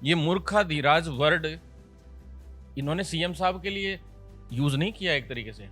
ये मूर्खाधिराज वर्ड इन्होंने सीएम साहब के लिए यूज नहीं किया, एक तरीके से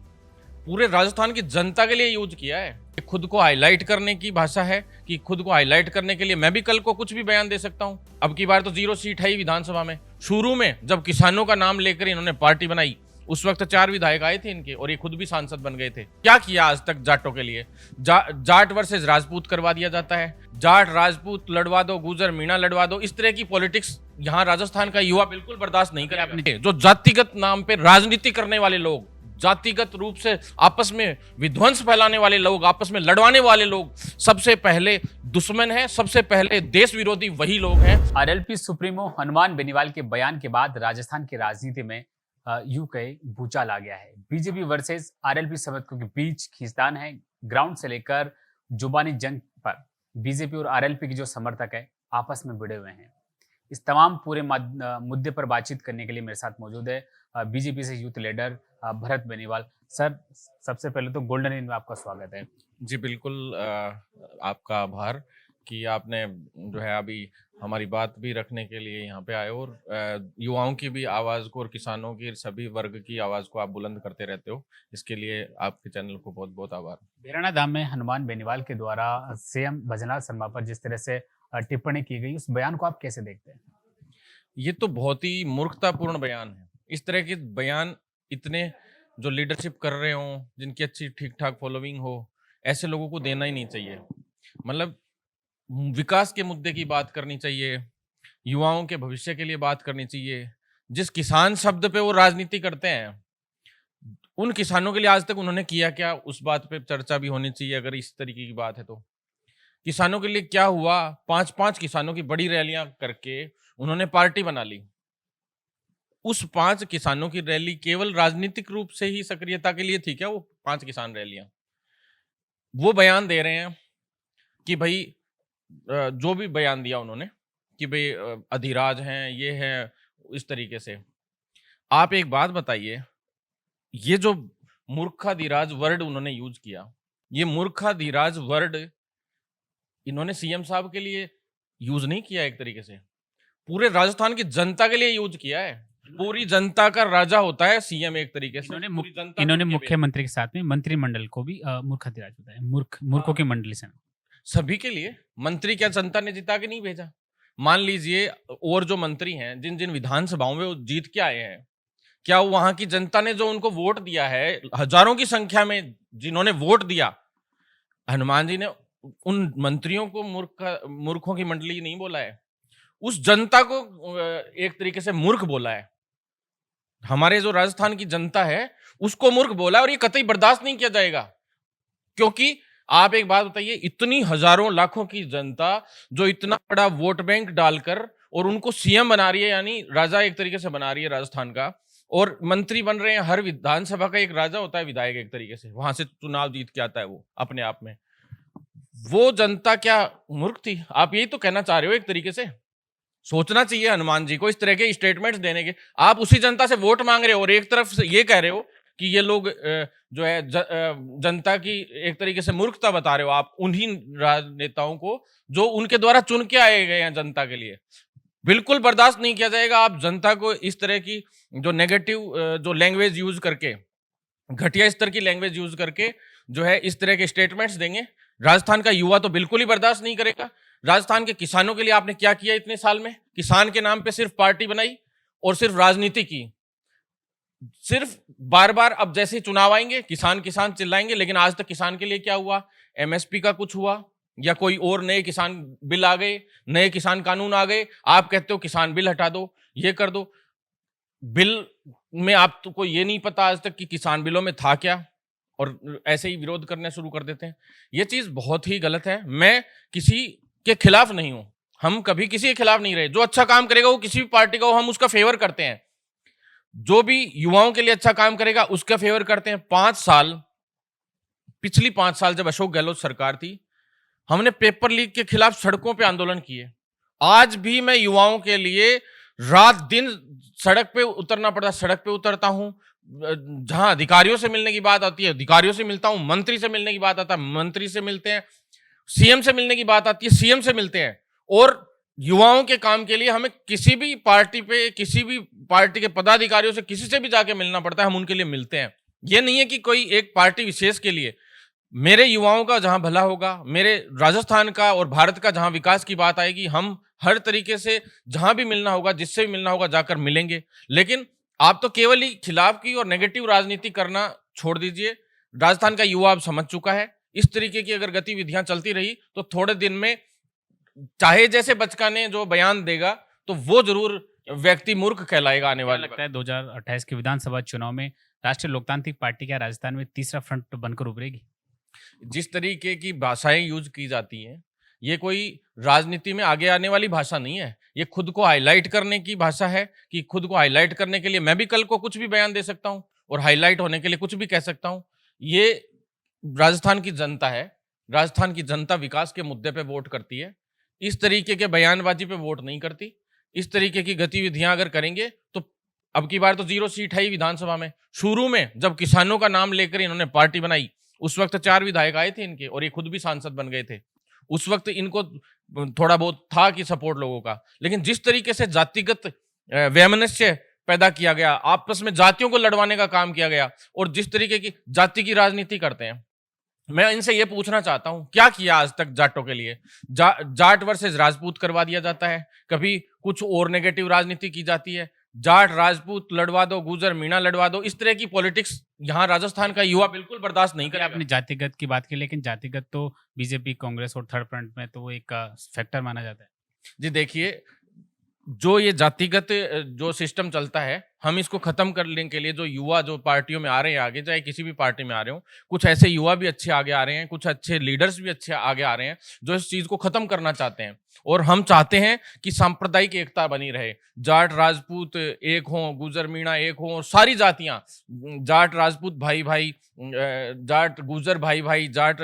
पूरे राजस्थान की जनता के लिए यूज किया है। खुद को हाईलाइट करने की भाषा है कि खुद को हाईलाइट करने के लिए मैं भी कल को कुछ भी बयान दे सकता हूं। अब की बार तो 0 सीट है ही विधानसभा में। शुरू में जब किसानों का नाम लेकर इन्होंने पार्टी बनाई उस वक्त 4 विधायक आए थे इनके और ये खुद भी सांसद बन गए थे। क्या किया आज तक जाटों के लिए? जाट वर्सेस राजपूत करवा दिया जाता है, जाट राजपूत लड़वा दो, गुजर मीणा लड़वा दो। इस तरह की पॉलिटिक्स यहाँ राजस्थान का युवा बिल्कुल बर्दाश्त नहीं करेगा। जो जातिगत नाम पे राजनीति करने वाले लोग, जातिगत रूप से आपस में विध्वंस फैलाने वाले लोग, आपस में लड़वाने वाले लोग सबसे पहले दुश्मन है, सबसे पहले देश विरोधी वही लोग हैं। आरएलपी सुप्रीमो हनुमान बेनीवाल के बयान के बाद राजस्थान की राजनीति में यूं कहे भूचाल आ गया है। बीजेपी वर्सेस आरएलपी समर्थकों के बीच खींचतान है। ग्राउंड से लेकर जुबानी जंग पर बीजेपी और आरएलपी के जो समर्थक है आपस में भिड़े हुए हैं। इस तमाम पूरे मुद्दे पर बातचीत करने के लिए मेरे साथ मौजूद है बीजेपी से youth leader Bharat Beniwal. Sir, सबसे पहले तो गोल्डन इन में आपका स्वागत है। जी बिल्कुल, आपका आभार कि आपने जो है अभी हमारी बात भी रखने के लिए यहाँ पे आए और युवाओं की भी आवाज़ को और किसानों की सभी वर्ग की आवाज़ को आप बुलंद करते रहते हो। इसके लिए आपके चैनल को बहुत बहुत आभार। बेराना धाम में हनुमान बेनीवाल के द्वारा सीएम भजनलाल शर्मा पर जिस तरह से टिप्पणी की गई, उस बयान को आप कैसे देखते हैं? ये तो बहुत ही मूर्खतापूर्ण बयान है। इस तरह के बयान इतने जो लीडरशिप कर रहे हों, जिनकी अच्छी ठीक ठाक फॉलोइंग हो, ऐसे लोगों को देना ही नहीं चाहिए। मतलब विकास के मुद्दे की बात करनी चाहिए, युवाओं के भविष्य के लिए बात करनी चाहिए। जिस किसान शब्द पे वो राजनीति करते हैं, उन किसानों के लिए आज तक उन्होंने किया क्या, उस बात पे चर्चा भी होनी चाहिए। अगर इस तरीके की बात है तो किसानों के लिए क्या हुआ? 5-5 किसानों की बड़ी रैलियां करके उन्होंने पार्टी बना ली। उस 5 किसानों की रैली केवल राजनीतिक रूप से ही सक्रियता के लिए थी क्या? वो 5 किसान रैलियां वो बयान दे रहे हैं कि भाई जो भी बयान दिया उन्होंने कि भाई अधिराज हैं, ये है, इस तरीके से। आप एक बात बताइए, ये जो मूर्खाधिराज वर्ड उन्होंने यूज किया, ये मूर्खाधिराज वर्ड इन्होंने सीएम साहब के लिए यूज नहीं किया, एक तरीके से पूरे राजस्थान की जनता के लिए यूज किया है। पूरी जनता का राजा होता है सीएम, एक तरीके से। इन्होंने मुख्यमंत्री के साथ में मंत्रिमंडल को भी मूर्खाधिराज बताया। मूर्खों की मंडली से सभी के लिए मंत्री क्या जनता ने जिता के नहीं भेजा? मान लीजिए और जो मंत्री हैं, जिन जिन विधानसभाओं में वो जीत के आए हैं, क्या वहां की जनता ने जो उनको वोट दिया है, हजारों की संख्या में जिन्होंने वोट दिया, हनुमान जी ने उन मंत्रियों को मूर्खों की मंडली नहीं बोला है, उस जनता को एक तरीके से मूर्ख बोला है। हमारे जो राजस्थान की जनता है उसको मूर्ख बोला है और ये कतई बर्दाश्त नहीं किया जाएगा। क्योंकि आप एक बात बताइए, इतनी हजारों लाखों की जनता जो इतना बड़ा वोट बैंक डालकर और उनको सीएम बना रही है, यानी राजा एक तरीके से बना रही है राजस्थान का, और मंत्री बन रहे हैं। हर विधानसभा का एक राजा होता है, विधायक एक तरीके से, वहां से चुनाव जीत के आता है वो अपने आप में। वो जनता क्या मूर्ख थी? आप यही तो कहना चाह रहे हो? एक तरीके से सोचना चाहिए हनुमान जी को इस तरह के स्टेटमेंट्स देने के। आप उसी जनता से वोट मांग रहे हो और एक तरफ से ये कह रहे हो कि ये लोग जो है जनता की एक तरीके से मूर्खता बता रहे हो आप उन्हीं राजनेताओं को जो उनके द्वारा चुन के आए गए हैं जनता के लिए। बिल्कुल बर्दाश्त नहीं किया जाएगा। आप जनता को इस तरह की जो नेगेटिव जो लैंग्वेज यूज करके, घटिया स्तर की लैंग्वेज यूज करके जो है इस तरह के स्टेटमेंट्स देंगे, राजस्थान का युवा तो बिल्कुल ही बर्दाश्त नहीं करेगा। राजस्थान के किसानों के लिए आपने क्या किया इतने साल में? किसान के नाम पे सिर्फ पार्टी बनाई और सिर्फ राजनीति की। सिर्फ बार बार अब जैसे ही चुनाव आएंगे किसान किसान चिल्लाएंगे, लेकिन आज तक किसान के लिए क्या हुआ? एमएसपी का कुछ हुआ या कोई और नए किसान बिल आ गए, नए किसान कानून आ गए? आप कहते हो किसान बिल हटा दो, ये कर दो। बिल में आपको ये नहीं पता आज तक कि किसान बिलों में था क्या, और ऐसे ही विरोध करना शुरू कर देते हैं। ये चीज बहुत ही गलत है। मैं किसी के खिलाफ नहीं हूं, हम कभी किसी के खिलाफ नहीं रहे। जो अच्छा काम करेगा वो किसी भी पार्टी का हो, हम उसका फेवर करते हैं। जो भी युवाओं के लिए अच्छा काम करेगा उसका फेवर करते हैं। पिछली 5 साल जब अशोक गहलोत सरकार थी, हमने पेपर लीक के खिलाफ सड़कों पे आंदोलन किए। आज भी मैं युवाओं के लिए रात दिन सड़क पे उतरना पड़ता, सड़क पे उतरता हूं। जहां अधिकारियों से मिलने की बात आती है अधिकारियों से मिलता हूं, मंत्री से मिलने की बात आता है मंत्री से मिलते हैं, सीएम से मिलने की बात आती है सीएम से मिलते हैं। और युवाओं के काम के लिए हमें किसी भी पार्टी पे, किसी भी पार्टी के पदाधिकारियों से, किसी से भी जाके मिलना पड़ता है, हम उनके लिए मिलते हैं। ये नहीं है कि कोई एक पार्टी विशेष के लिए। मेरे युवाओं का जहां भला होगा, मेरे राजस्थान का और भारत का जहां विकास की बात आएगी, हम हर तरीके से जहां भी मिलना होगा, जिससे भी मिलना होगा, जाकर मिलेंगे। लेकिन आप तो केवल ही खिलाफ की और नेगेटिव राजनीति करना छोड़ दीजिए। राजस्थान का युवा अब समझ चुका है, इस तरीके की अगर गतिविधियां चलती रही तो थोड़े दिन में चाहे जैसे बचकाने जो बयान देगा तो वो जरूर व्यक्ति मूर्ख कहलाएगा आने क्या वाले लगता है 2028 के विधानसभा चुनाव में राष्ट्रीय लोकतांत्रिक पार्टी क्या राजस्थान में तीसरा फ्रंट बनकर उभरेगी? जिस तरीके की भाषाएं यूज की जाती हैं, ये कोई राजनीति में आगे आने वाली भाषा नहीं है। ये खुद को हाईलाइट करने की भाषा है कि खुद को हाईलाइट करने के लिए मैं भी कल को कुछ भी बयान दे सकता हूं और हाईलाइट होने के लिए कुछ भी कह सकता हूं। ये राजस्थान की जनता है। राजस्थान की जनता विकास के मुद्दे पे वोट करती है। इस तरीके के बयानबाजी पे वोट नहीं करती। इस तरीके की गतिविधियां अगर करेंगे तो अब की बार तो 0 सीट है ही विधानसभा में। शुरू में जब किसानों का नाम लेकर इन्होंने पार्टी बनाई, उस वक्त 4 विधायक आए थे इनके और ये खुद भी सांसद बन गए थे। उस वक्त इनको थोड़ा बहुत था कि सपोर्ट लोगों का, लेकिन जिस तरीके से जातिगत वैमनस्य पैदा किया गया, आपस में जातियों को लड़वाने का काम किया गया और जिस तरीके की जाति की राजनीति करते हैं, मैं इनसे ये पूछना चाहता हूं क्या किया आज तक जाटों के लिए? जाट वर्सेस राजपूत करवा दिया जाता है, कभी कुछ और नेगेटिव राजनीति की जाती है। जाट राजपूत लड़वा दो, गुजर मीणा लड़वा दो, इस तरह की पॉलिटिक्स यहाँ राजस्थान का युवा बिल्कुल बर्दाश्त नहीं अभी करेगा। आपने जातिगत की बात की, लेकिन जातिगत तो बीजेपी, कांग्रेस और थर्ड फ्रंट में तो वो एक फैक्टर माना जाता है। जी देखिए, जो ये जातिगत जो सिस्टम चलता है, हम इसको खत्म करने के लिए जो युवा जो पार्टियों में आ रहे हैं आगे, चाहे किसी भी पार्टी में आ रहे हो, कुछ ऐसे युवा भी अच्छे आगे आ रहे हैं, कुछ अच्छे लीडर्स भी अच्छे आगे आ रहे हैं जो इस चीज को खत्म करना चाहते हैं। और हम चाहते हैं कि सांप्रदायिक एकता बनी रहे, जाट राजपूत एक हों, गुजर मीणा एक हों, और सारी जातियां, जाट राजपूत भाई भाई, जाट गुजर भाई भाई, जाट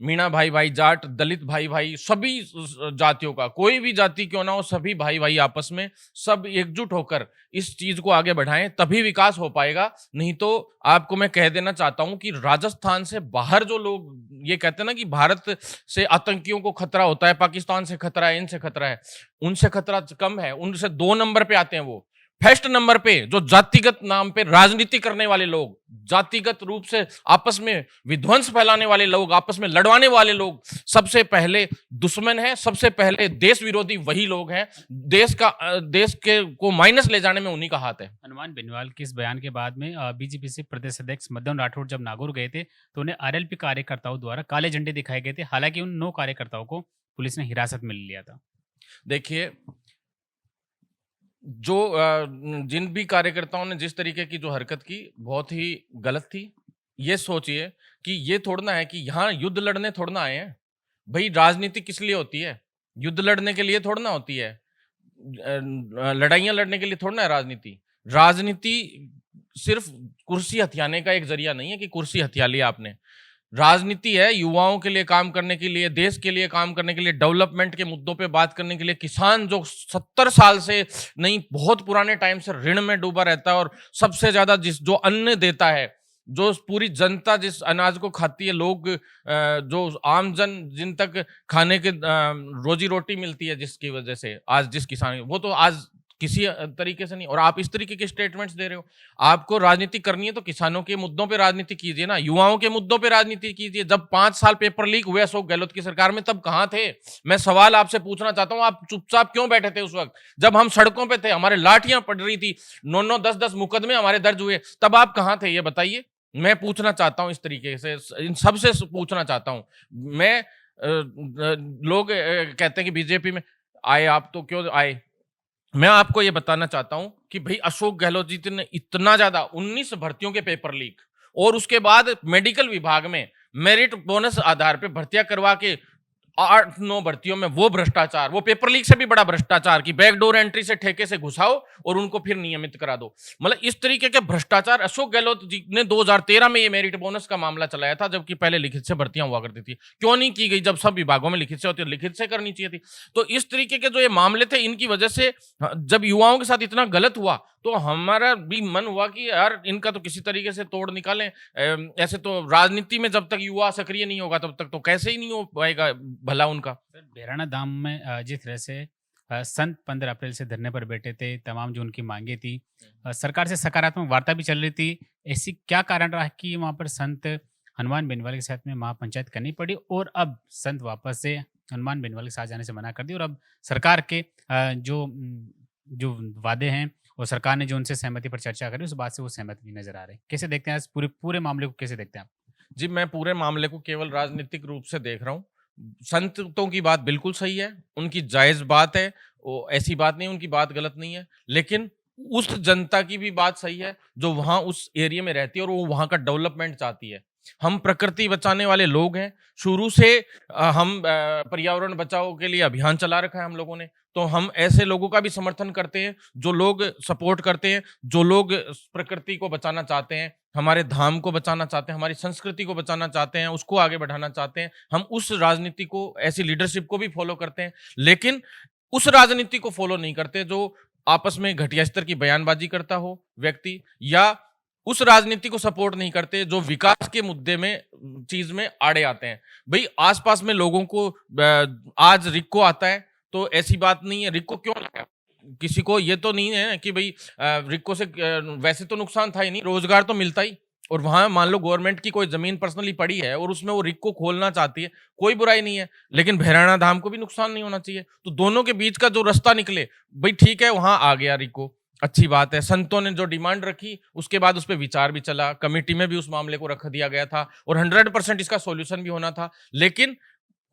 मीणा भाई भाई, जाट दलित भाई भाई, सभी जातियों का, कोई भी जाति क्यों ना हो, सभी भाई भाई आपस में सब एकजुट होकर इस चीज को आगे बढ़ाएं, तभी विकास हो पाएगा। नहीं तो आपको मैं कह देना चाहता हूं कि राजस्थान से बाहर जो लोग ये कहते हैं ना कि भारत से आतंकियों को खतरा होता है, पाकिस्तान से खतरा है, इनसे खतरा है, उनसे खतरा कम है। उनसे 2 नंबर पे आते हैं वो। फर्स्ट नंबर पे जो जातिगत नाम पे राजनीति करने वाले लोग, जातिगत रूप से आपस में विध्वंस फैलाने वाले लोग, आपस में लड़वाने वाले लोग, सबसे पहले दुश्मन है, सबसे पहले देश विरोधी वही लोग हैं। देश के को माइनस ले जाने में उन्हीं का हाथ है। हनुमान बेनीवाल के इस बयान के बाद में बीजेपी से प्रदेश अध्यक्ष मदन राठौड़ जब नागौर गए थे तो उन्हें आरएलपी कार्यकर्ताओं द्वारा काले झंडे दिखाए गए थे। हालांकि उन 9 कार्यकर्ताओं को पुलिस ने हिरासत में ले लिया था। देखिए, जो जिन भी कार्यकर्ताओं ने जिस तरीके की जो हरकत की, बहुत ही गलत थी। ये सोचिए कि ये थोड़ना है कि यहाँ युद्ध लड़ने थोड़ना आए हैं भाई। राजनीति किस लिए होती है? युद्ध लड़ने के लिए थोड़ना होती है, लड़ाइयां लड़ने के लिए थोड़ना है राजनीति। राजनीति सिर्फ कुर्सी हथियाने का एक जरिया नहीं है कि कुर्सी हथिया लिया आपने। राजनीति है युवाओं के लिए काम करने के लिए, देश के लिए काम करने के लिए, डेवलपमेंट के मुद्दों पे बात करने के लिए। किसान जो 70 साल से नहीं, बहुत पुराने टाइम से ऋण में डूबा रहता है और सबसे ज्यादा जो अन्न देता है, जो पूरी जनता जिस अनाज को खाती है, लोग जो आम जन जिन तक खाने के रोजी रोटी मिलती है, जिसकी वजह से आज जिस किसान, वो तो आज किसी तरीके से नहीं। और आप इस तरीके के स्टेटमेंट्स दे रहे हो। आपको राजनीति करनी है तो किसानों के मुद्दों पे राजनीति कीजिए ना, युवाओं के मुद्दों पे राजनीति कीजिए। जब 5 साल पेपर लीक हुए अशोक गहलोत की सरकार में, तब कहां थे? मैं सवाल आपसे पूछना चाहता हूं, आप चुपचाप क्यों बैठे थे उस वक्त जब हम सड़कों पे थे, हमारे लाठियां पड़ रही थी, 9-9, 10-10 मुकदमे हमारे दर्ज हुए, तब आप कहां थे? ये बताइए। मैं पूछना चाहता हूं इस तरीके से, इन सबसे पूछना चाहता हूं मैं। लोग कहते हैं कि बीजेपी में आए, आप तो क्यों आए? मैं आपको यह बताना चाहता हूं कि भाई अशोक गहलोत जी ने इतना ज्यादा 19 भर्तियों के पेपर लीक, और उसके बाद मेडिकल विभाग में मेरिट बोनस आधार पे भर्तियां करवा के 8-9 भर्तियों में वो भ्रष्टाचार, वो पेपर लीक से भी बड़ा भ्रष्टाचार की बैकडोर एंट्री से ठेके से घुसाओ और उनको फिर नियमित करा दो। मतलब इस तरीके के भ्रष्टाचार अशोक गहलोत जी ने 2013 में ये मेरिट बोनस का मामला चलाया था, जबकि पहले लिखित से भर्तियां हुआ करती थी। क्यों नहीं की गई? जब सब विभागों में लिखित से होती है, लिखित से करनी चाहिए थी। तो इस तरीके के जो ये मामले थे, इनकी वजह से जब युवाओं के साथ इतना गलत हुआ तो हमारा भी मन हुआ कि यार इनका तो किसी तरीके से तोड़ निकालें। ऐसे तो राजनीति में जब तक युवा सक्रिय नहीं होगा तब तक तो कैसे ही नहीं हो पाएगा। भला उनका। सर, बेराना धाम में जिस तरह से संत 15 अप्रैल से धरने पर बैठे थे, तमाम जो उनकी मांगे थी, सरकार से सकारात्मक वार्ता भी चल रही थी। ऐसी क्या कारण रहा कि वहाँ पर संत हनुमान बेनीवाल के साथ में महापंचायत करनी पड़ी और अब संत वापस से हनुमान बेनीवाल के साथ जाने से मना कर दी और अब सरकार के जो वादे हैं और सरकार ने जो उनसे सहमति पर चर्चा करी उस बात से वो सहमत भी नजर आ रहे हैं। कैसे देखते हैं इस पूरे पूरे मामले को, कैसे देखते हैं आप? जी, मैं पूरे मामले को केवल राजनीतिक रूप से देख रहा हूँ। संतों की बात बिल्कुल सही है, उनकी जायज़ बात है, वो ऐसी बात नहीं है, उनकी बात गलत नहीं है। लेकिन उस जनता की भी बात सही है, जो वहाँ उस एरिया में रहती है और वो वहाँ का डेवलपमेंट चाहती है। हम प्रकृति बचाने वाले लोग हैं, शुरू से हम पर्यावरण बचाओ के लिए अभियान चला रखा है हम लोगों ने, तो हम ऐसे लोगों का भी समर्थन करते हैं, जो लोग सपोर्ट करते हैं, जो लोग प्रकृति को बचाना चाहते हैं, हमारे धाम को बचाना चाहते हैं, हमारी संस्कृति को बचाना चाहते हैं, उसको आगे बढ़ाना चाहते हैं। हम उस राजनीति को, ऐसी लीडरशिप को भी फॉलो करते हैं, लेकिन उस राजनीति को फॉलो नहीं करते जो आपस में घटिया स्तर की बयानबाजी करता हो व्यक्ति, या उस राजनीति को सपोर्ट नहीं करते जो विकास के मुद्दे में, चीज में आड़े आते हैं। भाई आसपास में लोगों को आज रिक्को आता है, तो ऐसी बात नहीं है, रिक्को क्यों लगा? किसी को ये तो नहीं है कि भाई रिक्को से वैसे तो नुकसान था ही नहीं, रोजगार तो मिलता ही। और वहां मान लो गवर्नमेंट की कोई जमीन पर्सनली पड़ी है और उसमें वो रिक्को खोलना चाहती है, कोई बुराई नहीं है, लेकिन भैराना धाम को भी नुकसान नहीं होना चाहिए। तो दोनों के बीच का जो रास्ता निकले, भाई ठीक है, वहां आ गया रिक्को, अच्छी बात है। संतों ने जो डिमांड रखी उसके बाद उस पर विचार भी चला, कमेटी में भी उस मामले को रख दिया गया था और 100% इसका सॉल्यूशन भी होना था। लेकिन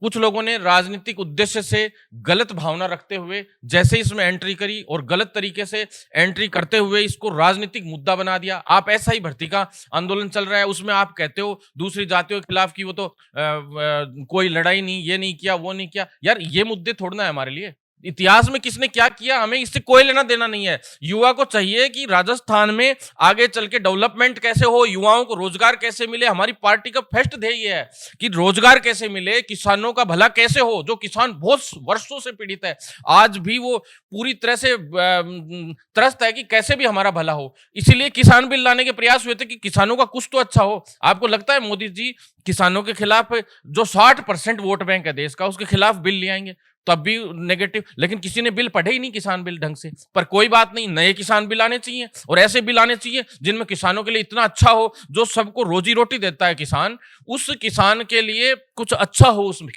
कुछ लोगों ने राजनीतिक उद्देश्य से गलत भावना रखते हुए जैसे इसमें एंट्री करी और गलत तरीके से एंट्री करते हुए इसको राजनीतिक मुद्दा बना दिया। आप ऐसा ही भर्ती का आंदोलन चल रहा है, उसमें आप कहते हो दूसरी जातियों के खिलाफ कि वो तो कोई लड़ाई नहीं, ये नहीं किया, वो नहीं किया। यार ये मुद्दे थोड़ा ना है हमारे लिए, इतिहास में किसने क्या किया हमें इससे कोई लेना देना नहीं है। युवा को चाहिए कि राजस्थान में आगे चल के डेवलपमेंट कैसे हो, युवाओं को रोजगार कैसे मिले। हमारी पार्टी का फर्स्ट ध्येय ये है कि रोजगार कैसे मिले, किसानों का भला कैसे हो। जो किसान बहुत वर्षों से पीड़ित है, आज भी वो पूरी तरह से त्रस्त है कि कैसे भी हमारा भला हो। इसीलिए किसान बिल लाने के प्रयास हुए थे कि किसानों का कुछ तो अच्छा हो। आपको लगता है मोदी जी किसानों के खिलाफ, जो 60% वोट बैंक है देश का, उसके खिलाफ बिल ले आएंगे? तब भी नेगेटिव। लेकिन किसी ने बिल पढ़े ही नहीं, किसान बिल ढंग से। पर कोई बात नहीं, नए किसान बिल आने चाहिए और ऐसे बिल आने चाहिए जिनमें किसानों के लिए इतना अच्छा हो, जो सबको रोजी रोटी देता है किसान, उस किसान के लिए कुछ अच्छा हो, उसमें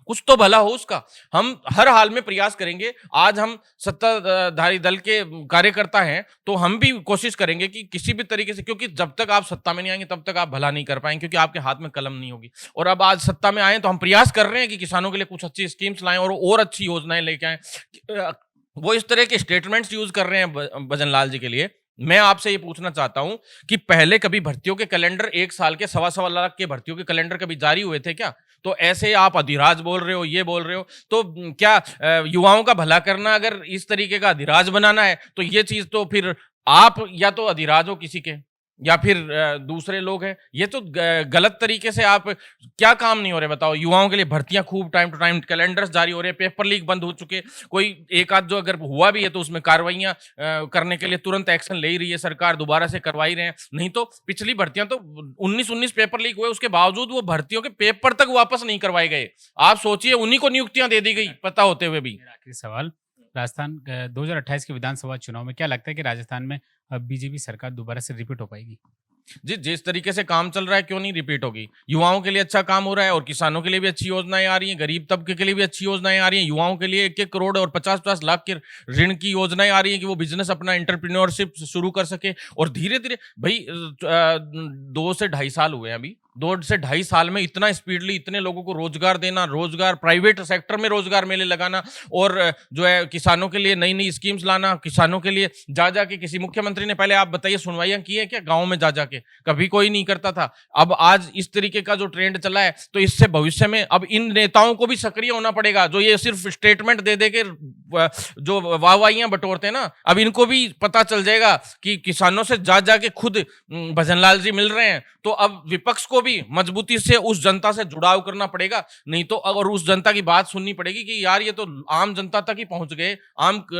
कुछ तो भला हो उसका। हम हर हाल में प्रयास करेंगे। आज हम सत्ताधारी दल के कार्यकर्ता हैं, तो हम भी कोशिश करेंगे कि किसी भी तरीके से, क्योंकि जब तक आप सत्ता में नहीं आएंगे तब तक आप भला नहीं कर पाएंगे, क्योंकि आपके हाथ में कलम नहीं होगी। और अब आज सत्ता में आए तो हम प्रयास कर रहे हैं कि किसानों के लिए कुछ अच्छी स्कीम्स लाएं और अच्छी योजनाएं लेके आए। वो इस तरह के स्टेटमेंट्स यूज कर रहे हैं भजन लाल जी के लिए। मैं आपसे ये पूछना चाहता हूं कि पहले कभी भर्तियों के कैलेंडर, 1 साल के 1.25 लाख के भर्तियों के कैलेंडर कभी जारी हुए थे क्या? तो ऐसे आप अधिराज बोल रहे हो, ये बोल रहे हो, तो क्या युवाओं का भला करना अगर इस तरीके का अधिराज बनाना है, तो ये चीज तो फिर आप या तो अधिराज हो किसी के, या फिर दूसरे लोग हैं। ये तो गलत तरीके से आप, क्या काम नहीं हो रहे बताओ? युवाओं के लिए भर्तियां खूब टाइम टू टाइम, कैलेंडर्स जारी हो रहे हैं, पेपर लीक बंद हो चुके। कोई एक आध जो अगर हुआ भी है तो उसमें कार्रवाइयां करने के लिए तुरंत एक्शन ले ही रही है सरकार, दोबारा से करवाई रहे हैं। नहीं तो पिछली भर्तियां तो 19 पेपर लीक हुए, उसके बावजूद वो भर्तियों के पेपर तक वापस नहीं करवाए गए। आप सोचिए, उन्हीं को नियुक्तियां दे दी गई पता होते हुए भी। आखिरी सवाल, राजस्थान 2028 के विधानसभा चुनाव में क्या लगता है कि राजस्थान में अब बीजेपी सरकार दोबारा से रिपीट हो पाएगी? जी, जिस तरीके से काम चल रहा है क्यों नहीं रिपीट होगी। युवाओं के लिए अच्छा काम हो रहा है और किसानों के लिए भी अच्छी योजनाएं आ रही हैं, गरीब तबके के लिए भी अच्छी योजनाएं आ रही हैं। युवाओं के लिए 1-1 करोड़ और 50-50 लाख के ऋण की योजनाएं आ रही हैं कि वो बिजनेस, अपना एंटरप्रेन्योरशिप शुरू कर सके। और धीरे धीरे भाई 2 से 2.5 साल हुए हैं अभी, 2 से 2.5 साल में इतना स्पीडली इतने लोगों को रोजगार देना, रोजगार प्राइवेट सेक्टर में रोजगार मेले लगाना, और जो है किसानों के लिए नई नई स्कीम्स लाना, किसानों के लिए जा जाके किसी मुख्यमंत्री ने, पहले आप बताइए, सुनवाइयां की है क्या गांव में जा जाके? कभी कोई नहीं करता था। अब आज इस तरीके का जो ट्रेंड चला है, तो इससे भविष्य में अब इन नेताओं को भी सक्रिय होना पड़ेगा, जो ये सिर्फ स्टेटमेंट दे दे के जो वाहवाहियां बटोरते हैं ना। अब इनको भी पता चल जाएगा कि किसानों से जा जाके खुद भजन लाल जी मिल रहे हैं, तो अब विपक्ष को भी भी मजबूती से उस जनता से जुड़ाव करना पड़ेगा, नहीं तो और उस जनता की बात सुननी पड़ेगी कि यार ये तो आम जनता तक ही पहुंच गए,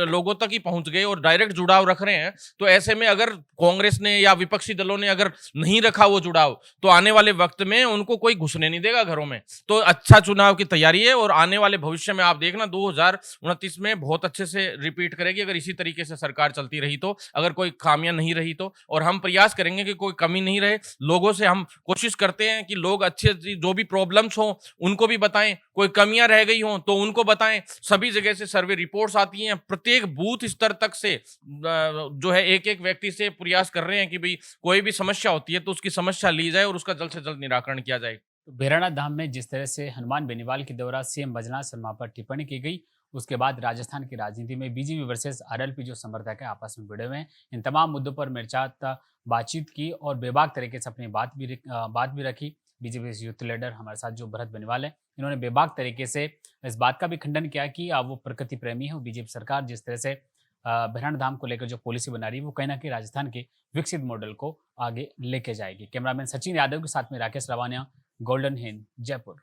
लोगों तक ही पहुंच गए और डायरेक्ट जुड़ाव रख रहे हैं। तो ऐसे में अगर कांग्रेस ने या विपक्षी दलों ने अगर नहीं रखा वो जुड़ाव, तो आने वाले वक्त में उनको कोई घुसने नहीं देगा घरों में। तो अच्छा चुनाव की तैयारी है और आने वाले भविष्य में आप देखना 2029 में बहुत अच्छे से रिपीट करेगी अगर इसी तरीके से सरकार चलती रही तो, अगर कोई खामियां नहीं रही तो। और हम प्रयास करेंगे कि कोई कमी नहीं रहे। लोगों से हम कोशिश करते हैं कि लोग अच्छे जो भी प्रॉब्लम्स हो उनको भी बताएं, कोई कमियां रह गई हो तो उनको बताएं। सभी जगह से सर्वे रिपोर्ट्स आती हैं, प्रत्येक बूथ स्तर तक से जो है एक एक व्यक्ति से प्रयास कर रहे हैं कि भाई कोई भी समस्या होती है तो उसकी समस्या ली जाए और उसका जल्द से जल्द निराकरण किया जाए। तो बेराना धाम में जिस तरह से हनुमान बेनीवाल के दौरान सीएम बजनाथ शर्मा पर टिप्पणी की गई, उसके बाद राजस्थान की राजनीति में बीजेपी वर्सेस आरएलपी जो समर्थक है आपस में भिड़े हुए हैं। इन तमाम मुद्दों पर मिर्चात बातचीत की और बेबाक तरीके से अपनी बात भी रखी। बीजेपी यूथ लीडर हमारे साथ जो भरत बेनीवाल है, इन्होंने बेबाक तरीके से इस बात का भी खंडन किया कि वो प्रकृति प्रेमी है और बीजेपी सरकार जिस तरह से बेराना धाम को लेकर जो पॉलिसी बना रही है वो कहीं ना कहीं राजस्थान के विकसित मॉडल को आगे लेके जाएगी। कैमरामैन सचिन यादव के साथ में राकेश रवानिया, गोल्डन हिंद, जयपुर।